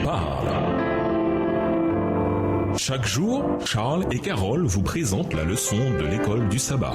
parle. Chaque jour, Charles et Carole vous présentent la leçon de l'école du sabbat.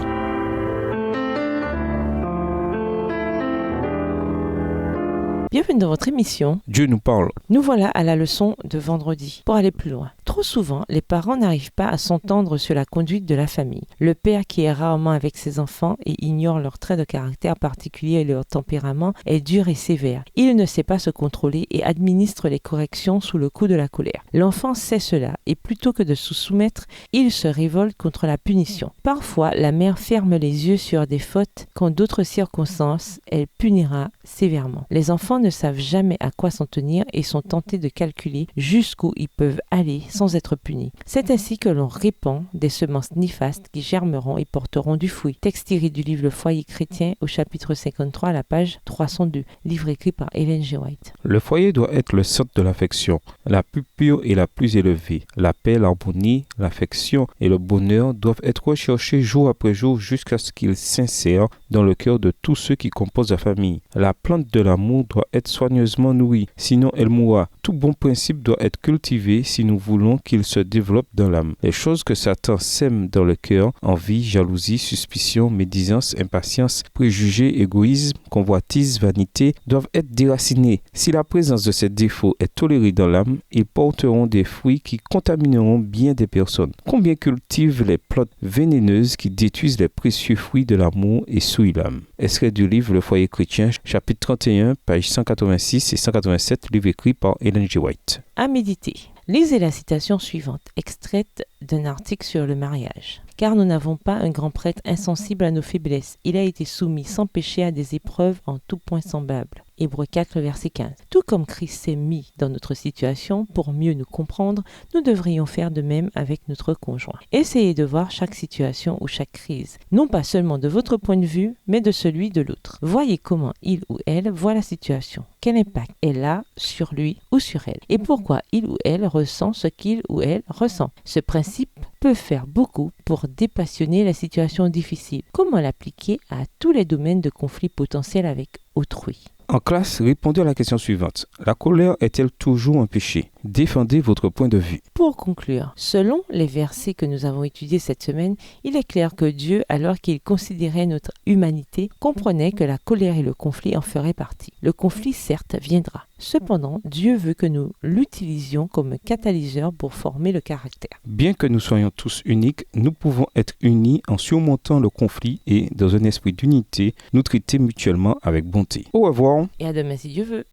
Bienvenue dans votre émission Dieu nous parle. Nous voilà à la leçon de vendredi. Pour aller plus loin, trop souvent, les parents n'arrivent pas à s'entendre sur la conduite de la famille. Le père qui est rarement avec ses enfants et ignore leurs traits de caractère particuliers et leur tempérament est dur et sévère. Il ne sait pas se contrôler et administre les corrections sous le coup de la colère. L'enfant sait cela et plutôt que de se soumettre, il se révolte contre la punition. Parfois, la mère ferme les yeux sur des fautes qu'en d'autres circonstances, elle punira sévèrement. Les enfants ne savent jamais à quoi s'en tenir et sont tentés de calculer jusqu'où ils peuvent aller sans être punis. C'est ainsi que l'on répand des semences néfastes qui germeront et porteront du fruit. Texte tiré du livre Le Foyer chrétien au chapitre 53 à la page 302, livre écrit par Ellen G. White. Le foyer doit être le centre de l'affection, la plus pure et la plus élevée. La paix, l'harmonie, l'affection et le bonheur doivent être recherchés jour après jour jusqu'à ce qu'ils s'insèrent dans le cœur de tous ceux qui composent la famille. La plante de l'amour doit être soigneusement nourrie, sinon elle mourra. Tout bon principe doit être cultivé si nous voulons qu'il se développe dans l'âme. Les choses que Satan sème dans le cœur, envie, jalousie, suspicion, médisance, impatience, préjugés, égoïsme, convoitise, vanité, doivent être déracinées. Si la présence de ces défauts est tolérée dans l'âme, ils porteront des fruits qui contamineront bien des personnes. Combien cultivent les plantes vénéneuses qui détruisent les précieux fruits de l'amour et souillent l'âme. Extrait du livre Le Foyer chrétien, chapitre 31, pages 186 et 187, livre écrit par Ellen G. White. À méditer. Lisez la citation suivante, extraite d'un article sur le mariage. Car nous n'avons pas un grand prêtre insensible à nos faiblesses. Il a été soumis sans péché à des épreuves en tout point semblables. Hébreux 4, verset 15. Tout comme Christ s'est mis dans notre situation pour mieux nous comprendre, nous devrions faire de même avec notre conjoint. Essayez de voir chaque situation ou chaque crise, non pas seulement de votre point de vue, mais de celui de l'autre. Voyez comment il ou elle voit la situation. Quel impact elle a sur lui ou sur elle, et pourquoi il ou elle ressent ce qu'il ou elle ressent. Ce principe peut faire beaucoup pour dépassionner la situation difficile. Comment l'appliquer à tous les domaines de conflit potentiel avec autrui? En classe, répondez à la question suivante. La colère est-elle toujours un péché? Défendez votre point de vue. Pour conclure, selon les versets que nous avons étudiés cette semaine, il est clair que Dieu, alors qu'il considérait notre humanité, comprenait que la colère et le conflit en feraient partie. Le conflit, certes, viendra. Cependant, Dieu veut que nous l'utilisions comme catalyseur pour former le caractère. Bien que nous soyons tous uniques, nous pouvons être unis en surmontant le conflit et, dans un esprit d'unité, nous traiter mutuellement avec bonté. Au revoir. Et à demain si Dieu veut.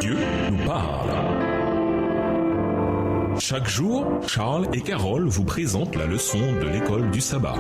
Dieu nous parle. Chaque jour, Charles et Carole vous présentent la leçon de l'école du sabbat.